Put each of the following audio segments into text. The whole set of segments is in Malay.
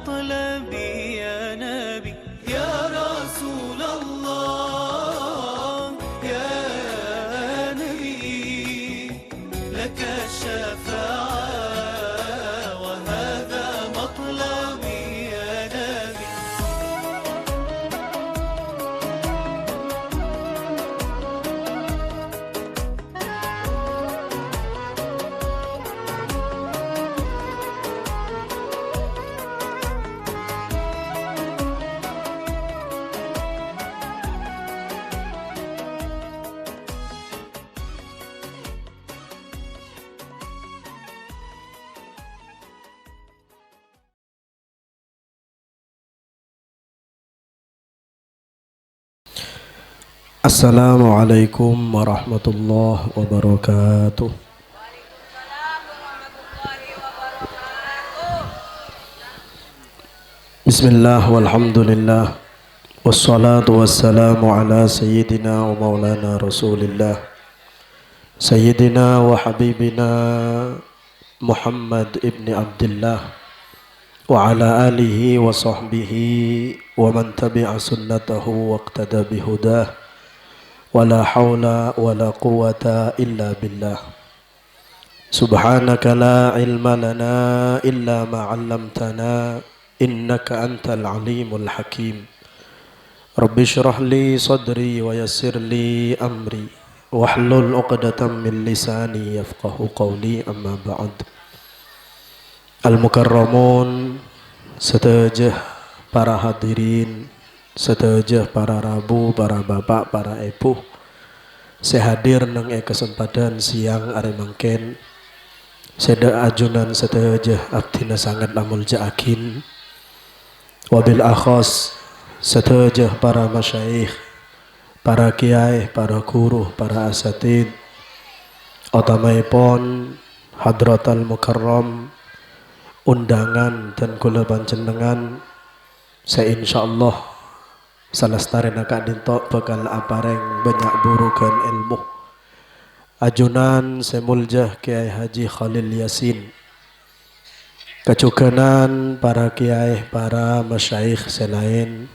مطلبي يا نبي يا رسول الله يا نبي لك الشفاعة وهذا مطلبي يا نبي. Assalamualaikum warahmatullahi wabarakatuh. Waalaikumsalam warahmatullahi wabarakatuh. Bismillah walhamdulillah wassalatu wassalamu ala sayyidina wa maulana rasulillah sayyidina wa habibina Muhammad ibni Abdullah wa ala alihi wa sahbihi wa man tabi'a sunnatahu wa iqtada bihudah wala hawla wala quwwata illa billah. Subhanaka la ilma lana illa ma 'allamtana innaka antal alimul hakim. Rabbi shrah li sadri wa yassir li amri wahlul 'uqdatam min lisani yafqahu qawli, amma ba'd. Al-mukarramun, setajah para hadirin, setajah para rabu, para bapak, para ibu, saya hadir nang kesempatan siang are mangken seda ajunan setajah abdina sangat amul jaakin wabil akhas setajah para masyayikh, para kiai, para guru, para asatid, utamaipun hadratal mukarram, undangan dan kula panjenengan. Saya insyaallah salastare naka dintok bakal apareng banyak burukan ilmu. Ajunan semuljah Kiai Haji Khalil Yasin, kecukanan para kiai, para masyayikh selain.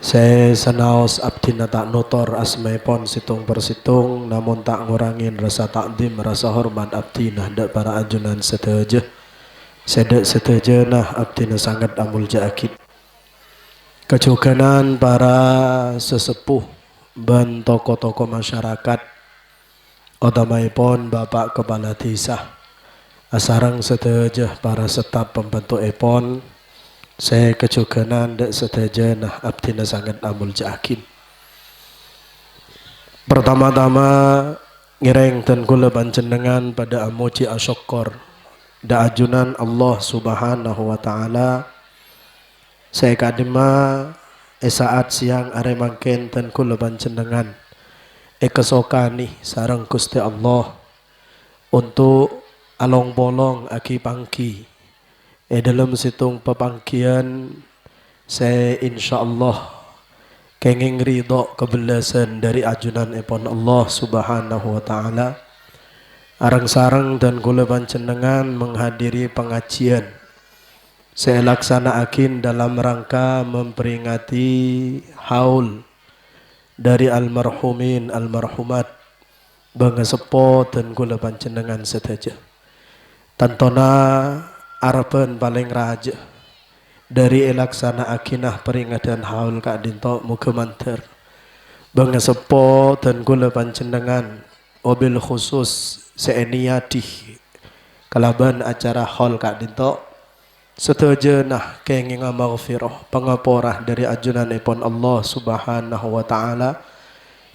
Saya senaos abdina tak nutor asmaipun situng persitung, namun tak ngurangin rasa takdim, rasa hormat abdina dak para ajunan setajah. Sedek setajah nah abdina sangat amul jaakid. Kecukanan para sesepuh dan tokoh-tokoh masyarakat, utamaipun Bapak Kepala Desa, asarang setajah para staf pembantu epon, saya kecukanan dek setajah nah abdina sangat amul jaakin. Pertama-tama ngireng dan kula panjenengan pada amuji asyukur da ajunan Allah Subhanahu wa taala. Saya kadima saat siang are mangken ten kula panjenengan kesokani sareng Gusti Allah untuk along bolong aki pangki dalam situng pepangkian. Saya insyaallah kenging ridho kebelasan dari ajunan epon Allah Subhanahu wa taala. Arang sareng dan kula panjenengan menghadiri pengajian saya laksanakan dalam rangka memperingati haul dari almarhumin almarhumat bangga sepo dan kula panjenengan sedaja. Tantona arapan paling raja dari laksanakan peringatan haul kak dinto muga manter bangga sepo dan kula panjenengan wabil khusus seeniati kalaban acara haul kak dinto setuju nah kenging maghfirah pangaporah dari ajunan ipon Allah Subhanahu wa taala.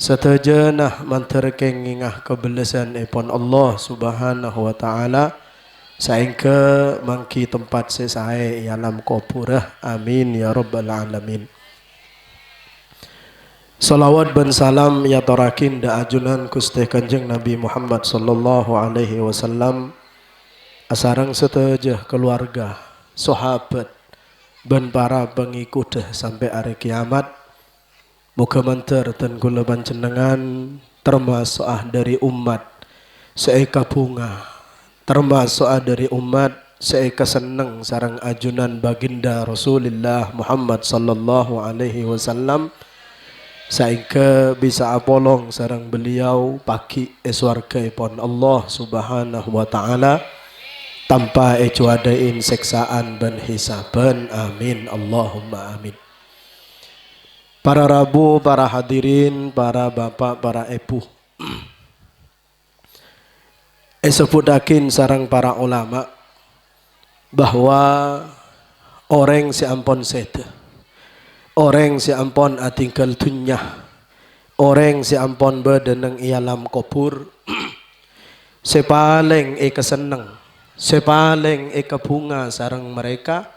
Setuju nah manter kenging kebelasan ipon Allah Subhanahu wa taala saengke mangki tempat sesae alam kopurah, amin ya rabbal alamin. Salawat dan salam ya torakin da ajunan Gusti Kanjeng Nabi Muhammad sallallahu alaihi wasallam, asarang setuju keluarga, sahabat dan para pengikut sampai hari kiamat. Muga manter dan kula panjenengan termasuk dari umat seeka bunga, termasuk dari umat seika seneng sarang ajunan baginda Rasulullah Muhammad sallallahu alaihi wasallam saika bisa apolong sarang beliau pagi eswarga ipon Allah subhanahu wa ta'ala tanpa cuadain seksaan dan hisaban. Amin Allahumma amin. Para rabu, para hadirin, para bapak, para ibu, sepudakin sarang para ulama bahwa orang si ampon sete, orang si ampon atingkal dunya, orang si ampon berdeneng ialam kopur, sepaling keseneng, sepaling kebunga sarang mereka.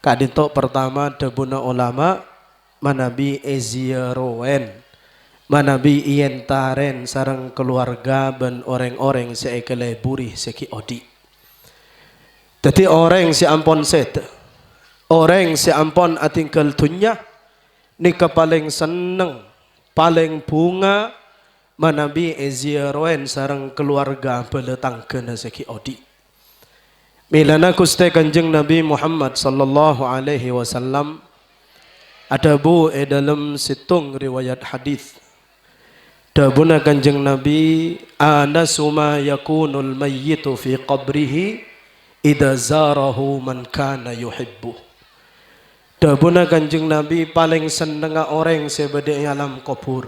Kadinto pertama debuna ulama manabi eziaroen, manabi ientaren sarang keluarga ben orang-orang si ekeleburi seki odi. Jadi orang si ampon set, orang si ampon atingkal dunya, nika paling seneng, paling bunga manabi eziaroen sarang keluarga beletang kena seki odi. Milana kuste kanjeng Nabi Muhammad sallallahu alaihi wasallam ada dalam situng riwayat hadis. Dabuna kanjeng Nabi anasuma yakunul mayyitu fi qabrihi idza zarahu man kana yuhibbu. Dabuna kanjeng Nabi paling seneng orang sebeda alam kubur.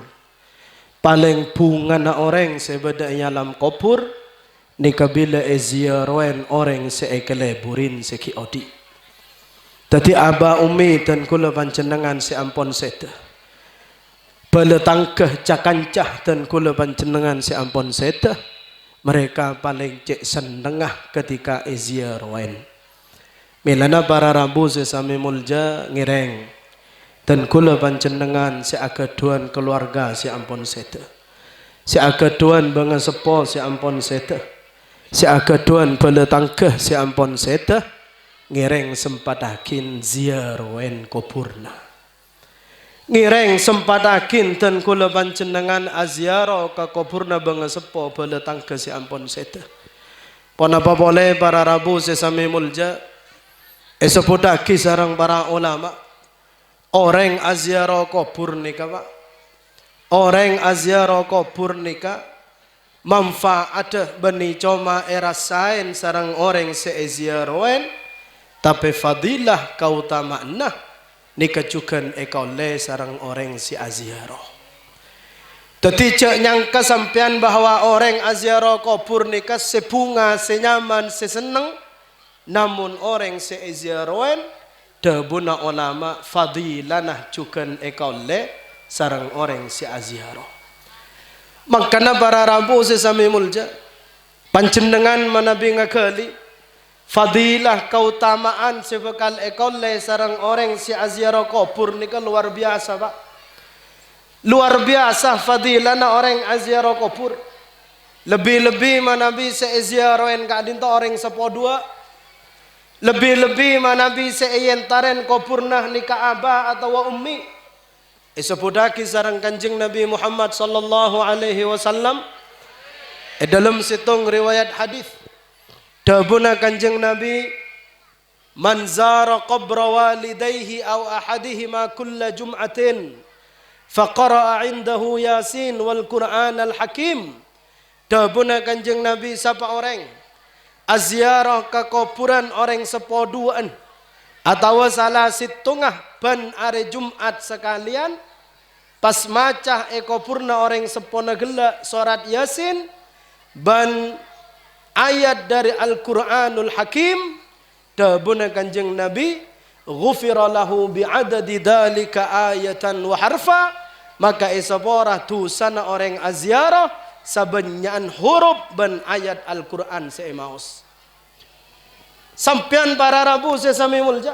Paling bunga orang sebeda alam kubur nikabila ziarawan orang seekeleburin seki odi. Tadi aba umi dan kula panjenengan si ampon sete. Beletangkeh cakancah dan kula panjenengan si ampon sete. Mereka paling cek senengah ketika ziarawan. Milana para rabu sesami mulja ngireng. Dan kula panjenengan si akaduan keluarga si ampon sete. Si akaduan bangga sepo si ampon sete. Si akaduan beletangkeh si ampon sete. Ngireng sempadakin ziarawen kuburna. Ngireng sempadakin dan kula panjenengan aziarah ka kuburna bangga sepo beletang ke si ampon sete. Pon apa boleh para rabu sesami mulja sepudaki sarang para ulama orang aziarah kubur nika Pak. Orang aziarah kubur nika manfaat beni coma erasain sarang orang seziarawen. Tapi fadilah kautamaan nika cukan ekole sarang orang si aziarah. Teti cek nyangka sampean bahwa orang aziarah kubur nika sebunga, senyaman, seseneng. Namun orang si aziarawan debuna ulama fadilanah cukan ekole sarang orang si aziarah. Makana para rabu sesami mulja panjenengan manabi ngakali fadilah keutamaan sebekal ekole sarang orang si aziarah kubur nika luar biasa Pak. Luar biasa fadilana orang aziarah kubur. Lebih-lebih manabi se aziarahen kadinto orang sepodua. Lebih-lebih manabi se yentaren kuburnah nika aba atau ummi. Sepodaki sarang kanjeng Nabi Muhammad sallallahu alaihi wasallam dalam situng riwayat hadis. Dabuna kanjeng Nabi man zara qabra walidayhi aw ahadihima kulla jum'atin faqara'a indahu yasin wal qur'an al hakim. Dabuna kanjeng Nabi siapa orang aziarah ke kuburan orang sepoduan atau salah situngah ban are Jumat sekalian pas macah kuburna orang sepona gela surat yasin ban ayat dari Al-Quranul Hakim. Dabuna kanjeng Nabi ghufira lahu bi'adadi dalika ayatan wa harfa. Maka isaborah tu sana orang aziarah sabanyan huruf ban ayat Al-Quran seemaus. Sampian para rabu sesami mulja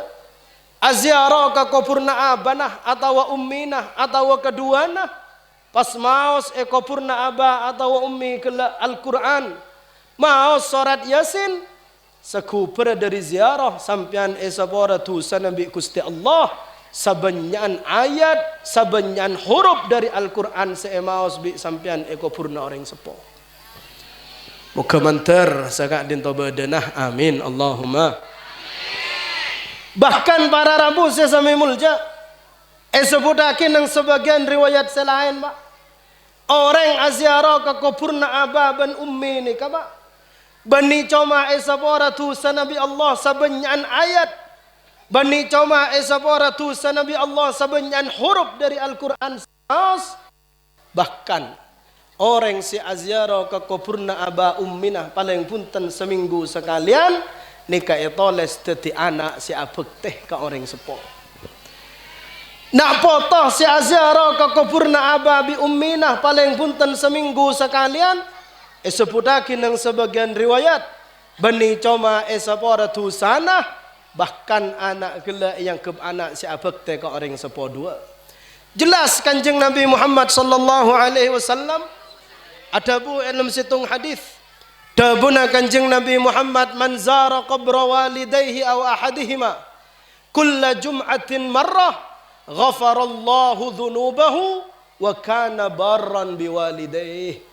aziarah ka kupurna abanah atau umminah atau keduanah pas maus kupurna aba atau ummi ke Al-Quran mau surat yasin sekupera dari ziarah sampian esabora tu sanabi Gusti Allah sabanyan ayat sabanyan huruf dari Al-Quran seemaus bi sampian ekopurna orang sepo. Muka mantar sakak din toba denah. Amin. Allahumma. Bahkan para rabu sesami mulja. Sebutakin ng sebagian riwayat selain pak. Orang aziarah ke kupurna aba ban ummi ni ka pak. Bani coma esapora tu sanabi Allah sabanyan ayat. Bani coma esapora tu sanabi Allah sabanyan huruf dari Al-Quran. Bahkan orang si aziarah ke kupurna aba umminah paling punten seminggu sekalian. Nika etoles teti anak si apek teh ke orang sepo. Nak potong si aziarah ke kupurna aba bi umminah paling punten seminggu sekalian. Seputakin ng sebagian riwayat bani coma esapora tu sana bahkan anak gela yang ke anak si abek te ke orang sepo dua. Jelas Kanjeng Nabi Muhammad sallallahu alaihi wasallam ada bu dalam situng hadis dabuna Kanjeng Nabi Muhammad man zara qabra walidayhi aw ahadihima kulla jum'atin marrah ghafarallahu dhunubahu wa kana barran biwalidayhi.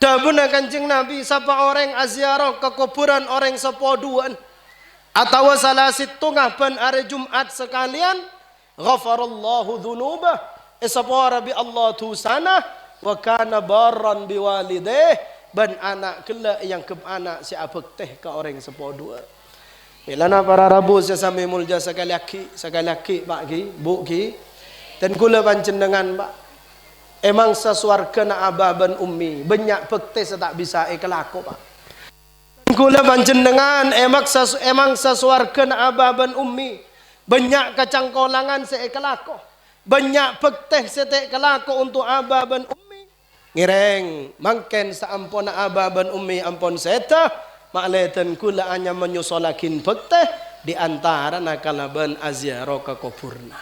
Dabuna Kanjeng Nabi sapa orang aziarah ke kuburan orang sepoduan atau salah situngah ban hari Jumat sekalian ghafarallahu dhunubah sapora bi Allah tu sana wa kana barran biwalidayh ban anak kela yang ke anak si abek teh ke orang sepodua. Ilana para rabu sesami mulja sekali laki pak ki bu ki dan kula panjenengan pak. Emang sesuarga na ababan ummi banyak pekte setak bisa kelako pak. Kula panjenengan emang sesuarga na ababan ummi banyak kecangkolangan sekelako. Banyak pekte setek kelako untuk ababan ummi. Ngireng mangken saampon na ababan ummi ampon seta makleten kula hanya menyusolakin pekte di antara nakalaban aziarah ke kupurna.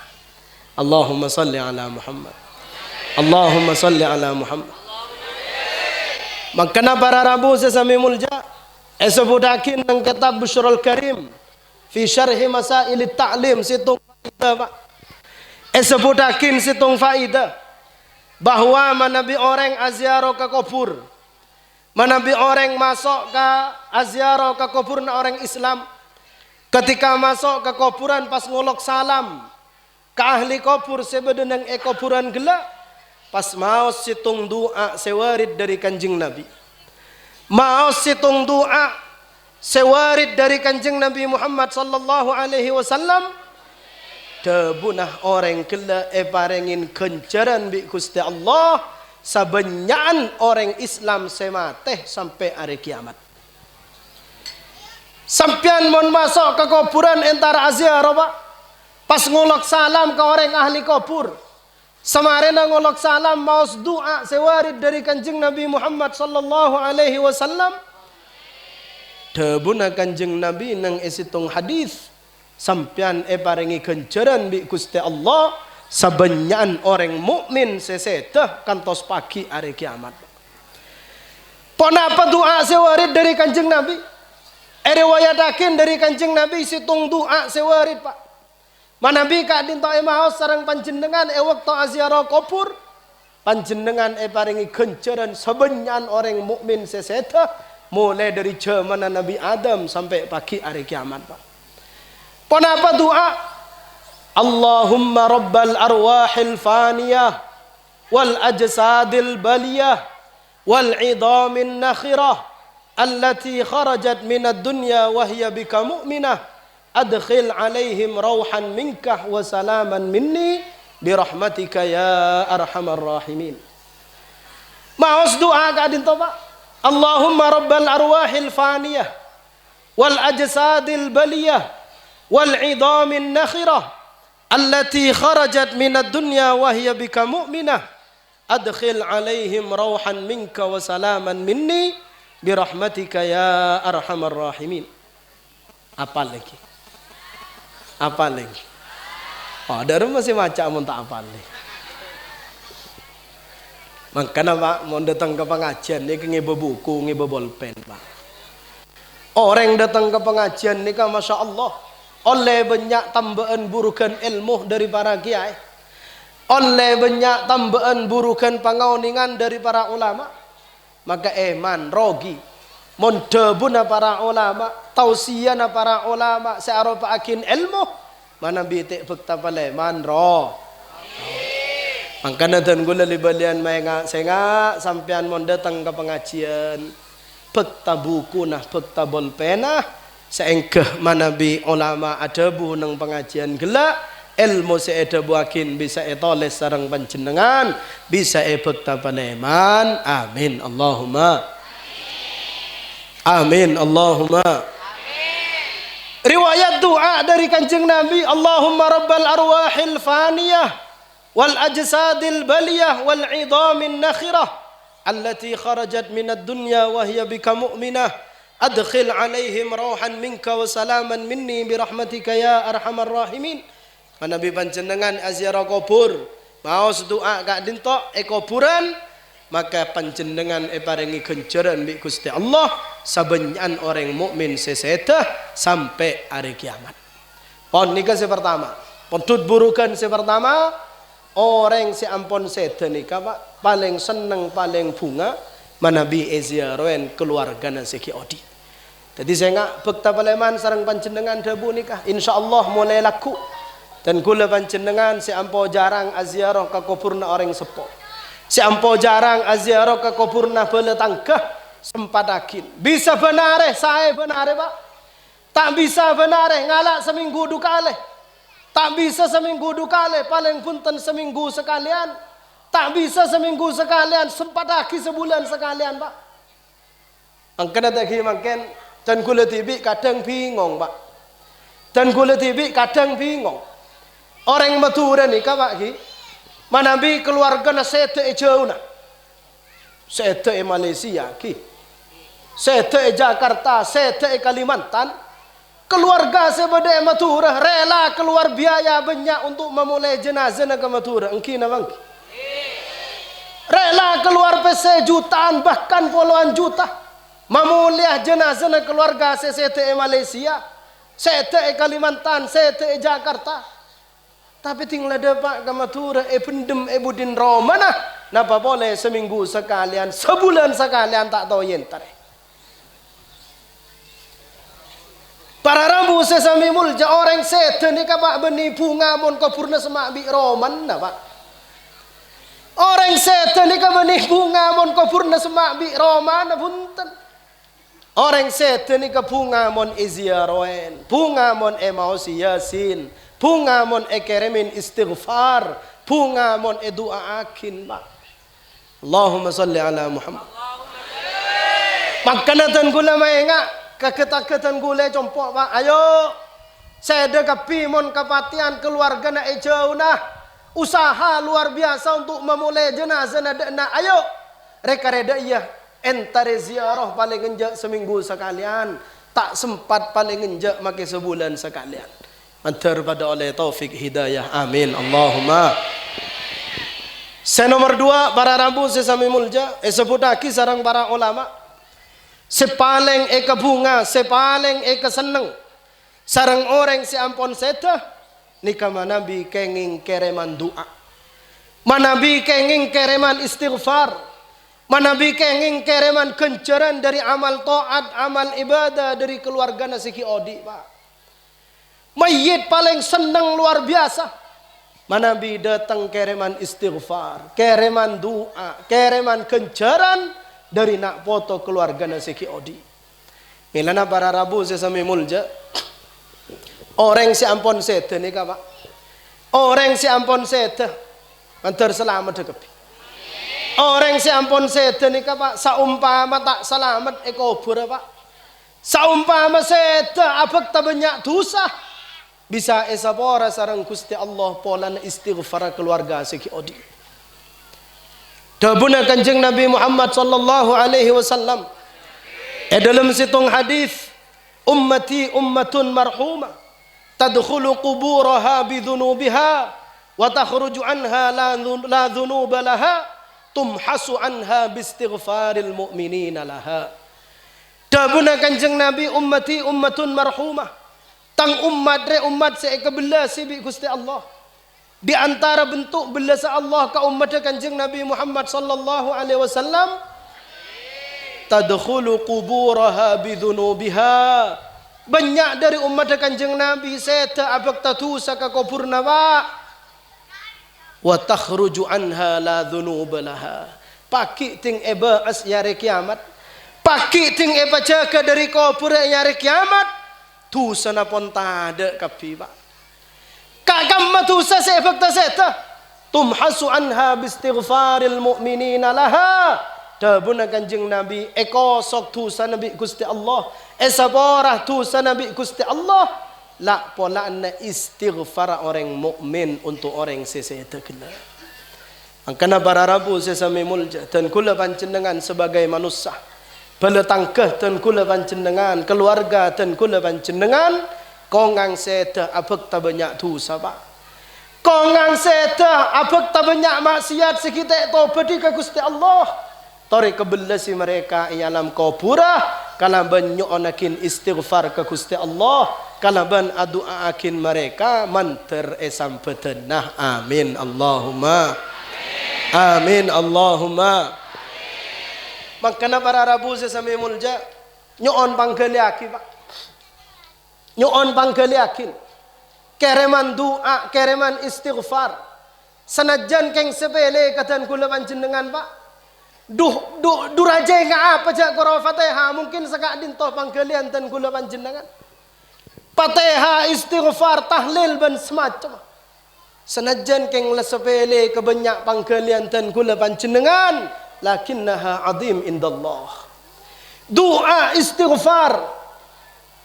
Allahumma salli ala Muhammad. Allahumma salli ala Muhammad. Makana para rabu sesami mulja sebutakin ng kitab Bushrul Karim fi syarhi masail ta'lim situng faidah pak. Sebutakin situng faidah bahwa manabi orang aziarah ke kubur, manabi orang masuk ke aziarah ke kubur na orang Islam ketika masuk ke kuburan pas ngolok salam ke ahli kubur sebedenang kuburan gelap. Pas mau situng doa sewarid dari Kanjeng Nabi. Mau situng doa sewarid dari Kanjeng Nabi Muhammad sallallahu alaihi wasallam. Debunah orang kela parengin kencaran bi Gusti Allah sabenyaan orang Islam semateh sampai hari kiamat. Sampian mon masuk ke kuburan entar aziarah pak. Pas ngulak salam ke orang ahli kubur. Samarin ngolok salam maus doa sewarid dari Kanjeng Nabi Muhammad sallallahu alaihi wasallam. Debuna Kanjeng Nabi nang isitung hadis sampian paringi kencaran bi Gusti Allah sabenyaan orang mukmin seseteh kantos pagi hari kiamat. Ponapa doa sewarid dari Kanjeng Nabi? Riwayatakin dari Kanjeng Nabi situng doa sewarid pak. Manabi kak dinto emaos sarang panjenengan waktu aziarah kubur panjenengan paringi kencaran sabenyan orang mukmin seseta mulai dari zaman Nabi Adam sampai pagi hari kiamat pak. Kenapa doa? Allahumma rabbal arwahil faniyah wal ajsadil baliyah wal idamin nakhirah allati kharajat minad dunya wa hiya bika mu'minah adkhil alaihim rauhan minkah wa salaman minni birahmatika ya arhamar rahimin. Maos doa kadin to pak. Allahumma rabbal arwahil faniyah wal ajsadil baliyah wal idamin nakhirah allati kharajat minad dunya wa hiya bika mu'minah adkhil alaihim rauhan minka wa salaman minni birahmatika ya arhamar rahimin. Apa lagi? Apa lagi? Oh, dari masih macam mun tak apa lagi. Makanya pak, mau datang ke pengajian ni ngebe buku, ngebe bolpen pak. Orang datang ke pengajian ni kan masya Allah, oleh banyak tambahan burukan ilmu dari para kiai, oleh banyak tambahan burukan pengauningan dari para ulama. Maka eman rogi mondebuna para ulama, tausiyana para ulama, searopa akin ilmu, mana bitik bekta paleman roh. Mangkana dan gula libalian maenga senga sampean mon datang ke pengajian, bekta buku nah bekta bolpena, seengkeh mana bi ulama ada bu nang pengajian gelak, ilmu seeda buakin bisa etoles sarang panjenengan, bisa bekta paleman. Amin Allahumma. Amin Allahumma. Riwayat doa dari Kanjeng Nabi, Allahumma rabbal arwahil faniyah wal ajsadil baliyah wal idamin nakhirah allati kharajat minad dunya wa hiya bika mu'minah adkhil alaihim rauhan minka wa salaman minni birahmatika ya arhamar rahimin. Nabi panjenengan aziarah kubur maos doa gak dintok kuburan, maka panjenengan paringi ganjaran bi Gusti Allah sabenyan orang mukmin sesetah sampai hari kiamat. Pon nika pertama. Pontut burukan pertama, orang si ampon setan nika Pak paling seneng paling bunga manabi ziarahen keluarga nasiki odi. Jadi saya ngak bekta paleman sareng panjenengan debu nikah insyaallah mulai laku. Dan kula panjenengan si ampo jarang aziarah ka kuburna orang sepo. Si ampo jarang aziarah ka kuburna bala tangkah sempadakin. Bisa benare saya benare Pak. Tak bisa benare ngalak seminggu dukale. Tak bisa seminggu dukale paling punten seminggu sekalian. Tak bisa seminggu sekalian sempadaki sebulan sekalian Pak. Angkana tadi makin dan kula tibi kadang bingung Pak. Dan kula tibi kadang bingung. Orang Madura ni Pak Ki, manabi keluarga na sete jauh na, sete Malaysia Ki, sete Jakarta, sete Kalimantan, keluarga sebeda Madura rela keluar biaya banyak untuk memulai jenazah na ke Madura, engki na bang, rela keluar pese jutaan bahkan puluhan juta, memulai jenazah na keluarga sete Malaysia, sete Kalimantan, sete Jakarta. Tapi tinggal dapat ke Madura, pendem budin romana, napa boleh seminggu sekalian, sebulan sekalian tak tahu yentar. Para rambu sesami mulja orang setan ni kabak beni bunga mon kapurna semak bi roman napa. Orang setan ni kabak beni bunga mon kapurna semak bi roman punten. Orang setan ni kabunga mon iziarahen, bunga mon emausi yasin. Bunga mon keremin istighfar, bunga mon doa akin Pak. Allahumma salli ala Muhammad. Makanatan gula mainga, keketan gula compok Pak. Ayo, saya dekapi mon kepatian keluarga na jauh nah. Usaha luar biasa untuk memulai jenazah na. Ayo, reka reda iya. Entare ziarah paling enjak seminggu sekalian. Tak sempat paling enjak makai sebulan sekalian. Antar pada oleh taufik hidayah. Amin Allahumma. Nomor 2 para rambu sesami mulja sebutaki sarang para ulama sepaling bunga sepaling seneng sarang orang si ampon seta nikah manabi kenging kereman doa, manabi kenging kereman istighfar, manabi kenging kereman kencaran dari amal taat amal ibadah dari keluarga nasiki odi Pak. Mayit paling senang luar biasa. Manabi datang kereman istighfar, kereman doa, kereman kencaran dari nak foto keluarga nasiki odi. Ilana para rabu sesami mulja. Orang si ampon sete ni Pak. Orang si ampon sete antar selamat dekepi. Orang si ampon sete ni Pak saumpama tak selamat ekobur Pak. Saumpama sete abek tak banyak dosa. Bisa esapora sarang Gusti Allah pola istighfar keluarga seki odi. Dabuna Kanjeng Nabi Muhammad sallallahu alaihi wasallam. Dalam situng hadis, ummati ummatun marhumah tadkhulu quburaha bidhunubiha wa takhruju anha la dhunuba laha tumhasu anha bistighfaril mu'minina laha. Dabuna Kanjeng Nabi ummati ummatun marhumah. Tang umat seekabela sibi Gusti Allah. Di antara bentuk belas Allah ka umat Kanjeng Nabi Muhammad sallallahu alaihi wasallam tadkhulu quburaha bidhunubiha. Banyak dari umat Kanjeng Nabi seta abak tatusa ka kubur nawa. Wa takhruju anha la dhunuba laha. Paki ting eba as yare kiamat. Paki ting eba jaga dari kubur yare kiamat. Tu sana pon tada kapi ba. Kagam matusa sebab ta seta. Tumhasu anha bistighfaril mu'minina laha. Dabuna Kanjeng Nabi eko sok tu sana nabi Gusti Allah. Esaborah tu sana nabi Gusti Allah. La pola na istighfar orang mukmin untuk orang seseta kena. Angkana bararabu sesame mulja dan kula panjenengan sebagai manusia. Beletangkeh dan kula panjenengan keluarga dan kula panjenengan kongang seta abek ta banyak dosa pak. Kongang seta abek ta banyak maksiat sekitar tobat ka Gusti Allah. Tori kebelasi mereka ialam kubura kalaban nyo'onakin istighfar ke Gusti Allah kalaban adu'aakin mereka manter esampetenah amin Allahumma amin Allahumma. Makana para rabu sesame mulja nyo'on panggeliaki pak nyo'on panggeliakin kereman doa kereman istighfar sanajan keng sepele katan kula panjenengan pak. Duraja nga apa jak koro Fatihah mungkin sekak dintoh panggalian dan kula panjenengan. Fatihah istighfar tahlil ban semacam. Senajan keng lesepele kebanyak panggalian dan kula panjenengan lakinnaha azim indallah. Doa istighfar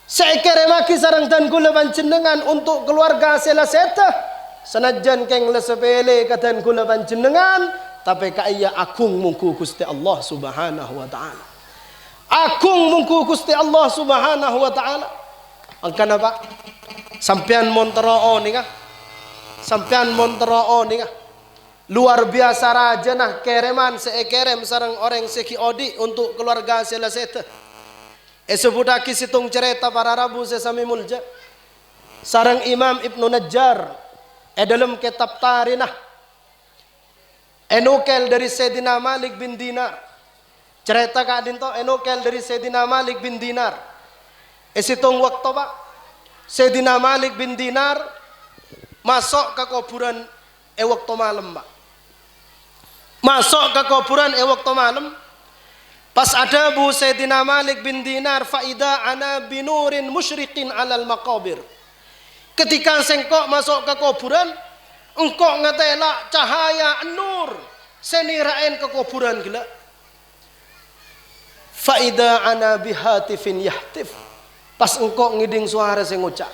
saya keremaki sarang dan kula panjenengan untuk keluarga selaseta. Senajan keng lesepele katan kula panjenengan tapi kaya akung mungku Gusti Allah Subhanahu wa taala. Akung mungku Gusti Allah Subhanahu wa taala. Angkana pak sampean monteroo nih kah? Sampean monteroo nih kah? Luar biasa raja nah kereman seekerem sarang orang seki odi untuk keluarga selaseta. Esebutaki situng cerita para rabu sesami mulja. Sarang Imam Ibnu Najjar dalam kitab Tarinah enokel dari Sayyidina Malik bin Dinar. Cerita kadin to enokel dari Sayyidina Malik bin Dinar. Esitong waktu pak Sayyidina Malik bin Dinar masuk ke kuburan waktu malam pak. Masuk ke kuburan waktu malam. Pas ada bu Sayyidina Malik bin Dinar faida ana binurin musyriqin alal maqabir. Ketika sengkok masuk ke kuburan engkau ngetela cahaya nur senirain ke kuburan gila. Faida ana bihatifin yahtif. Pas engkau ngiding suara sing ngucap.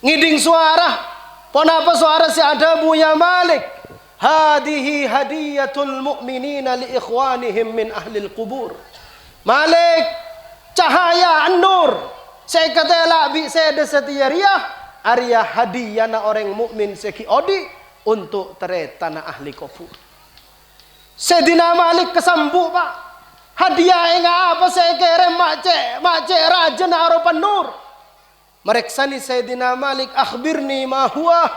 Ngiding suara. Ponapa suara si ada bu ya Malik. Hadihi hadiyatul mu'minina li ikhwanihim min ahlil kubur. Malik cahaya nur. Saya ketela bi saya desetiaria. Arya hadiyana orang mukmin seki odi untuk tere tanah ahli kubur. Sayyidina Malik kesambu pak. Hadiah enggak apa saya kirim makcik raja na aropan nur. Mereksani Sayyidina Malik akhbirni ma huwa.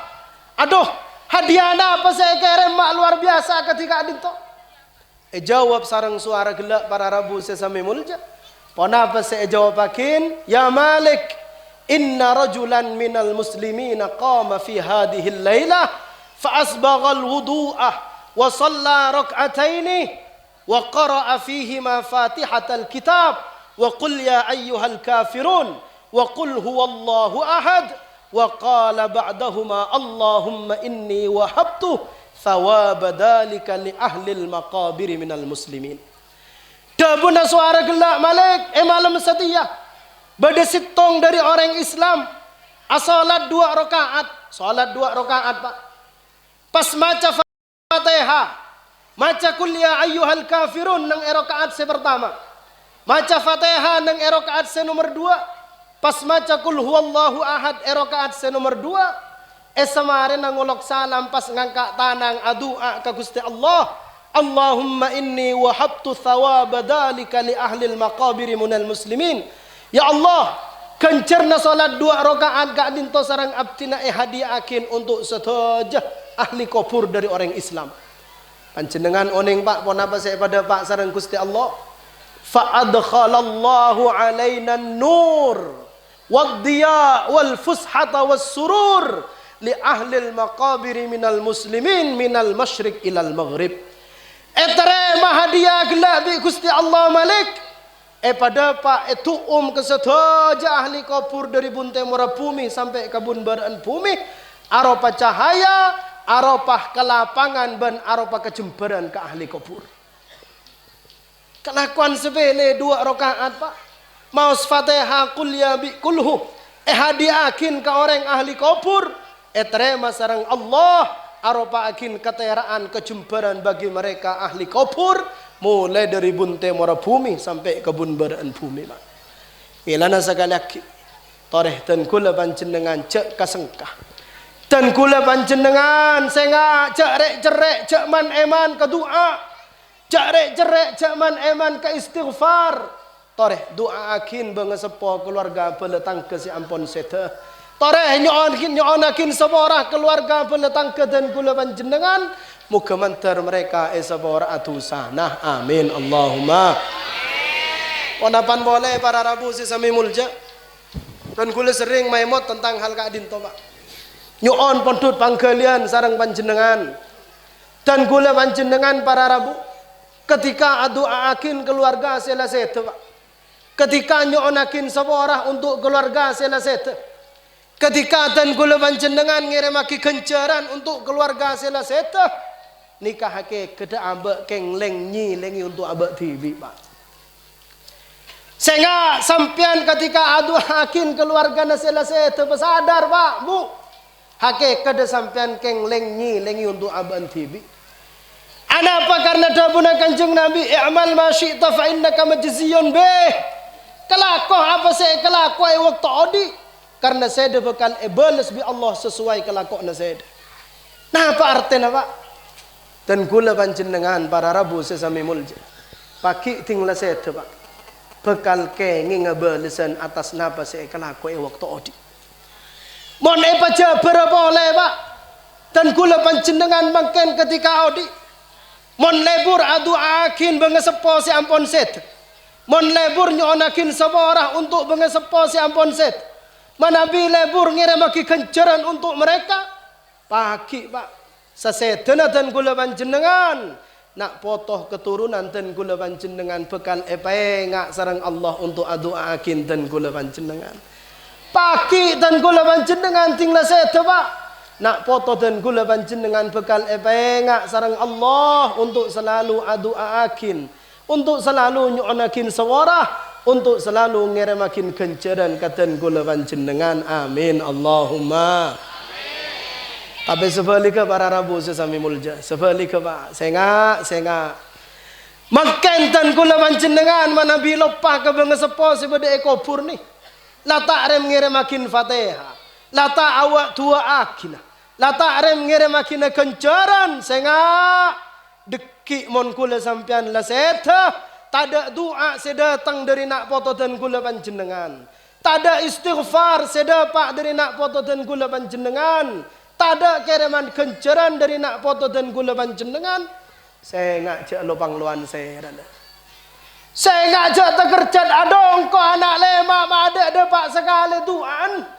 Aduh hadiah apa saya kirim mak luar biasa ketika adinto. Jawab sarang suara gelak para rabu sesame mulja. Ponapa saya jawabakin ya Malik. Inna rajulan minal muslimina qama fi hadihil laylah fa asbagha al-wudu'ah wa shalla rak'ataini wa qara'a fihima fatihatal kitab wa qul ya ayyuhal kafirun wa qul huwallahu ahad wa qala ba'dahuma Allahumma inni wahabtu thawaba dhalika li ahli al-maqabir minal muslimin. Dabuna suara gelak Malik malam setia. Berdesitong dari orang Islam. Salat 2 rakaat. Salat 2 rakaat pak. Pas maca Fatihah. Maca kul ya ayyuhal kafirun nang rakaat pertama. Maca Fatihah nang rakaat nomor 2. Pas maca kul huwallahu ahad rakaat nomor 2. Semarin nang ngolok salam pas ngangkat tanang adua ka Gusti Allah. Allahumma inni wahabtu thawaba dhalika li ahli al-maqabir minal muslimin. Ya Allah, kencerna salat 2 rakaat gak dinto sarang abtina hadiahin untuk setoja ahli kubur dari orang Islam. Panjenengan oning pak ponapa saya pada pak sarang Gusti Allah. Fa'adkhalallahu alaina an-nur wad-diya wal fushata was-surur li ahli al-maqabir minal muslimin minal masyriq ilal maghrib. Etere mahadiah gelak bi Gusti Allah Malik. Pada pak itu kesedaja ahli kubur dari bunte mora bumi sampai kebun badan bumi. Aropa cahaya, aropa kelapangan dan aropa kejemberan ke ahli kubur. Kelakuan sepele 2 rakaat pak. Maus Fatihah kul ya bi kulhu. Hadiahin ke orang ahli kubur. Terima sarang Allah. Aropa akin keteraan kejemberan bagi mereka ahli kubur. Mulai dari bunte mora bumi sampai kebun badan bumi pak. Ilana sekali lagi. Toreh dan kula panjenengan cek kasengkah. Dan kula panjenengan senga cek rek cerek cek man eman ke doa. Cek cek man eman ke istighfar. Toreh doa akin bengesepo keluarga beletang ke si ampon seta. Toreh nyoon akin seborah keluarga beletang ke dan kula panjenengan. Muga mantar mereka seborah atusana. Amin Allahumma. Wanapan boleh para Rabu si sami mulja. Dan kula sering maimot tentang hal kadin toba. Nyoon pondut panggalian sarang panjenengan. Dan kula panjenengan para Rabu. Ketika doa akin keluarga selesai pak. Ketika nyonakin seorang untuk keluarga selesai. Ketika dan kula panjenengan ngirimaki kencaran untuk keluarga selesai. Nikah ke keda abek keng lengi untuk abek TV pak. Sehingga sampian ketika doa akin keluarga selesai sadar pak bu. Hake keda sampian keng lengi untuk abek TV. Kenapa? Karena dabuna kanjeng Nabi i'mal ma syi'ta fa innaka majziyun bih. Kelako apa saya kelako waktu odi karena saya bakal balas bi Allah sesuai kelakona saya. Nah apa artinya pak? Dan kula panjenengan para Rabu sesami mulja. Paki tinggal saya pak. Bekal kengi ngabalesan atas napa saya kelako waktu odi. Mon paja berapa oleh pak? Dan kula panjenengan bangken ketika odi. Mon lebur adu akin bengesepo si ampon set. Mon lebur nyonakin seborah untuk bengesepo si ampon set. Manabi lebur ngirimaki kencaran untuk mereka. Pagi pak. Sasetena dan kula panjenengan. Nak potoh keturunan dan kula panjenengan bekal ngak sarang Allah untuk adu akin dan kula panjenengan. Pagi dan kula panjenengan tinggal sete pak. Nak foto dan gula panjenengan bekal ngak sarang Allah untuk selalu adu akin, untuk selalu nyonakin sewarah, untuk selalu ngiremakin kencaran katan gula panjenengan. Amin Allahumma. Tapi sebaliknya para Rabu sesami mulja, sebaliknya pak, senga makan dan gula panjenengan mana bilopah ke bengesepo sebeda ekobur nih. Lata rem ngiremakin Fatihah, lata awak tua akinah. Lata rem ngiremakin kencaran sehingga deki mon kula sampian la seta tada doa sedatang dari nak foto dan kula panjenengan, tada istighfar sedapak dari nak foto dan kula panjenengan, tada kiriman kencaran dari nak foto dan kula panjenengan. Saya ngajak lubang luan saya rana. Saya ngajak tekerjat adong ko anak lema ada depak sekali doaan.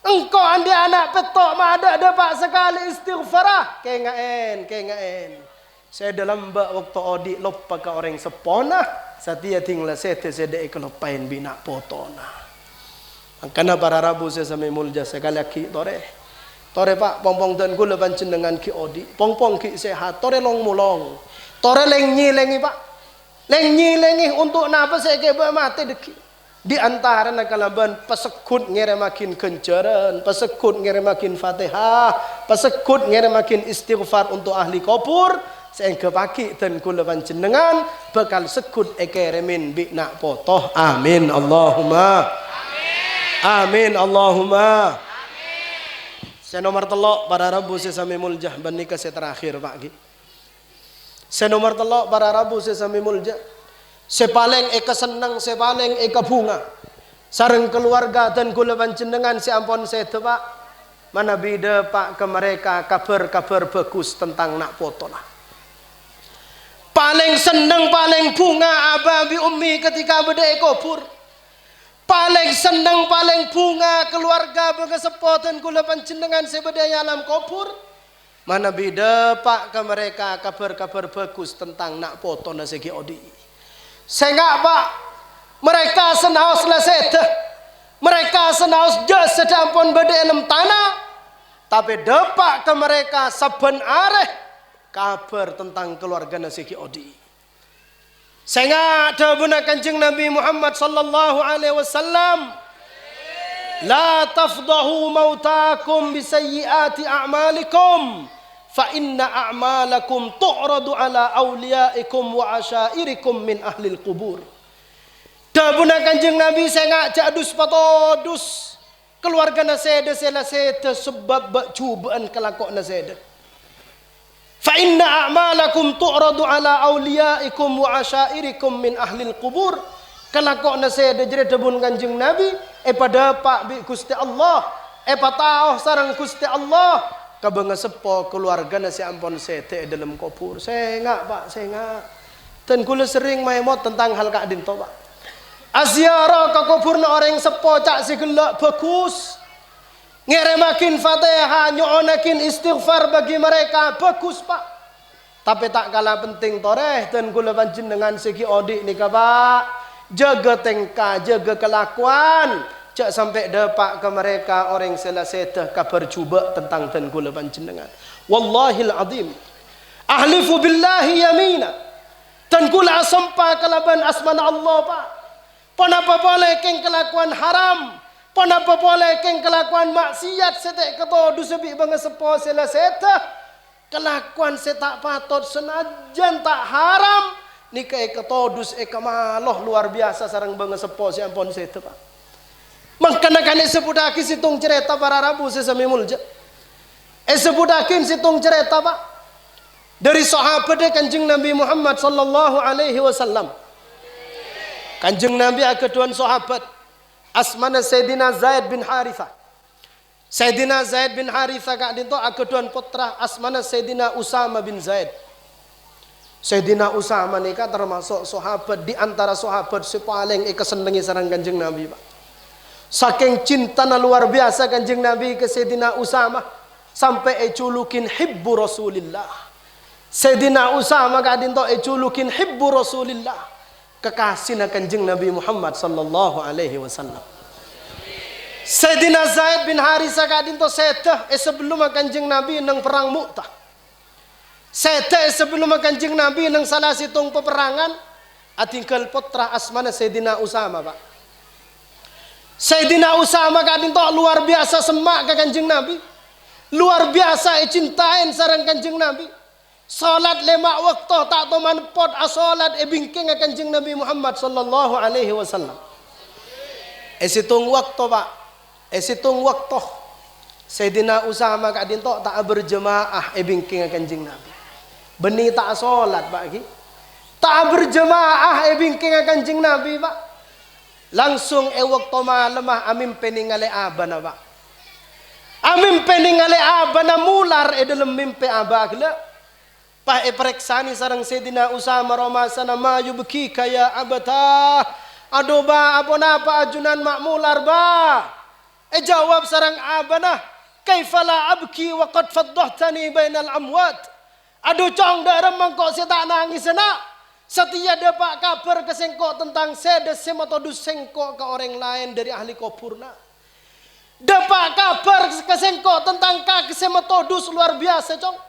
Engkau andi anak petok ada dapat sekali istighfarah. Kengaen. Saya dalam waktu odi lupa ke orang sepona. Satia tinggal sete sedek kelopain bina potona. Karena para Rabu saya sampai mulja sekali lagi tore pak pompong dan gula panjenengan ki odi. Pompong ki sehat tore long mulong. Tore lengi pak. Lengi untuk napa saya keba mati deki. Di antara nakalaban pasekut ngiremakin kencaran, pasekut ngiremakin Fatihah, pasekut ngiremakin istighfar untuk ahli kubur, sehingga pagi dan kula panjenengan bakal sekut ekeremin bi nak potoh. Amin Allahumma. Amin Allahumma. Saya nomor telok para Rabu sesami muljah banika saya terakhir pagi. Saya nomor telok para Rabu sesami muljah. Sepaling eka senang, sepaling eka bunga. Sareng keluarga dan kula panjenengan si ampun sete pak. Mana bida pak ke mereka kabar-kabar bagus tentang nak foto lah. Paling seneng, paling bunga ababi ummi ketika bedai kubur. Paling seneng, paling bunga keluarga bengesepoten kula panjenengan sebedai alam kubur. Mana beda pak ke mereka kabar-kabar bagus tentang nak foto nasegi odi. Sehingga pak mereka senaos leset, mereka senaos jas sedampun bedai alam tanah. Tapi depak ke mereka saben areh kabar tentang keluarga nasiki odi. Sehingga dabuna Kanjeng Nabi Muhammad sallallahu alaihi wasallam, la tafdahu mautakum bisayyiati a'malikum fa inna a'malakum tu'radu ala awliyaikum wa asyairikum min ahlil qubur. Dabuna Kanjeng Nabi sehingga jadus patodus keluarga naseda sela seta sebab cubaan kelakok naseda. Fa inna a'malakum tu'radu ala awliyaikum wa asyairikum min ahlil qubur. Kelakok naseda jere debun Kanjeng Nabi pada pak bi Gusti Allah patao sareng Gusti Allah kabanga sepo keluarga nasi ampun sete dalam kubur. Saya pak, saya ten kula sering maemot tentang hal kadin to pak. Aziarah ke kuburna orang sepo cak si gelak bagus. Ngeremakin Fatihah, nyo'onakin istighfar bagi mereka bagus pak. Tapi tak kalah penting toreh dan kula panjenengan segi odik nih pak. Jaga tengka, jaga kelakuan. Cak sampai dapat ke mereka orang selasetah kabar cuba tentang dan kula panjenengan. Wallahil azim. Ahlifu billahi yamina. Dan kula asampa kalaban asmana Allah pak. Ponapa boleh keng kelakuan haram. Ponapa boleh keng kelakuan maksiat setek keto dusebi bangga sepo sela seta kelakuan setak patut senajan tak haram nika keto dus maloh luar biasa sareng bangga sepo si ampun seta pak. Mangkana-kana sebudaki situng cerita para rabu sesami mulja. Sebudakin situng cerita pak dari sahabat Kanjeng Nabi Muhammad sallallahu alaihi wasallam. Kanjeng Nabi akeduan sahabat asmana Sayyidina Zaid bin Harithah. Sayyidina Zaid bin Harithah kak dinto akeduan putra asmana Sayyidina Usama bin Zaid. Sayyidina Usama nika termasuk sahabat di antara sahabat si paling kesenengi sareng Kanjeng Nabi pak. Saking cinta luar biasa Kanjeng Nabi ke Sayyidina Usama sampai eculukin hibbu Rasulillah. Sayyidina Usama kak dinto eculukin hibbu Rasulillah. Kekasih Kanjeng Nabi Muhammad sallallahu alaihi wasallam. Sayyidina Zaid bin Harithah kadin to setah sebelum Kanjeng Nabi nang perang Mu'tah. Setah sebelum Kanjeng Nabi nang salah situng peperangan atinggal putra asmana Sayyidina Usama pak. Sayyidina Usama kadin to luar biasa semak ke Kanjeng Nabi. Luar biasa cintain sareng Kanjeng Nabi. Salat 5 waktu tak toman pot asolat bingking Kanjeng Nabi Muhammad sallallahu alaihi wasallam. Situng waktu pak. Situng waktu. Sayyidina Usama kadin tok tak berjemaah bingking Kanjeng Nabi. Beni tak salat pak ki. Tak berjemaah bingking Kanjeng Nabi pak. Langsung waktu malam amin peningale abana pak. Amin peningale abana mular dalam mimpi abah la. Pak pereksani sarang Sayyidina Usama romasana ma yubki kaya abata. Aduh ba apa napa ajunan makmular ba. Jawab sarang abana kaifala abki wa qad faddahtani bainal amwat. Aduh cong darem mangkok saya tak nangis nak. Setia dapat kabar kesengkok tentang saya sematodus sengkok ke orang lain dari ahli kubur. Dapat kabar kesengkok tentang kaki sematodus luar biasa cong.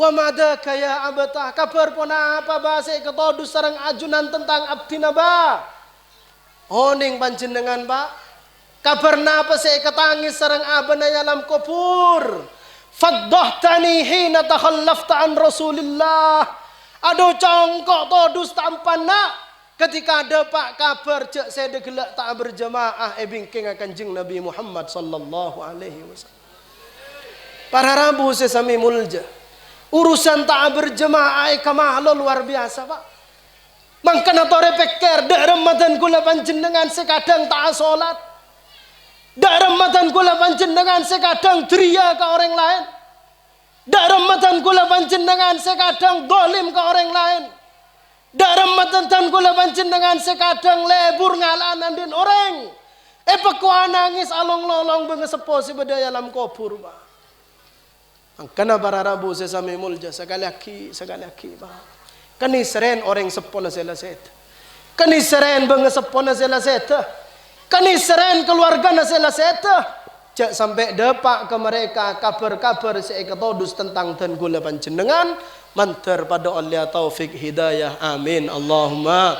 Wa mada kaya abata kabar pun apa bahasa ketodus sarang ajunan tentang abdina ba. Oning panjenengan ba. Kabar napa saya ketangis sarang abana dalam kubur. Faddahtani hina takhallafta an Rasulillah. Aduh congkok todus tampan nak. Ketika ada pak kabar cek saya degelak tak berjamaah bingking Kanjeng Nabi Muhammad sallallahu alaihi wasallam. Para rabu sesami mulja. Urusan tak berjemaah kamalo luar biasa pak. Mangkana tore peker dak Ramadan kula panjenengan sekadang tak salat. Dak Ramadan kula panjenengan sekadang dria ke orang lain. Dak rahmatan kula panjenengan sekadang dolim ke orang lain. Dak rahmatan kula panjenengan sekadang lebur ngalanan din orang. Pekuan nangis along lolong bengesepo si bedaya dalam kubur ba. Angkana para rabu sesame mulja sekali lagi ba. Kani seren orang sepona selaset. Kani seren bengesepona selaset. Kani seren keluarga na selaset. Cak sampai depak ke mereka kabar-kabar seekatodus tentang dan gula panjenengan mantar pada Allah taufik hidayah amin Allahumma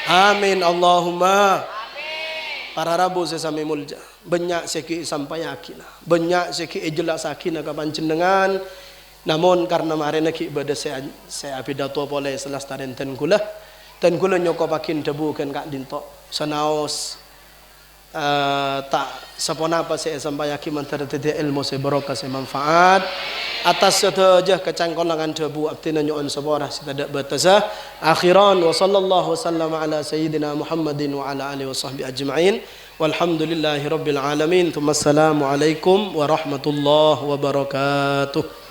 amin Allahumma. Para rabu sesame mulja banyak seki sampai yakin banyak seki jelas yakin ke panjenengan namun karena mari nak ibadah saya pidato boleh selestaren ten gula nyokopakin debu kan kak dinto sanaos tak sapona apa saya sampai yakin mantar tete ilmu saya barokah saya manfaat atas saja kecangkolangan debu abtina nyoon saborah kita dak batasa akhiran wa sallallahu wasallam ala sayyidina Muhammadin wa ala alihi washabbi ajma'in walhamdulillahi rabbil alamin thumma assalamu alaikum warahmatullahi wabarakatuh.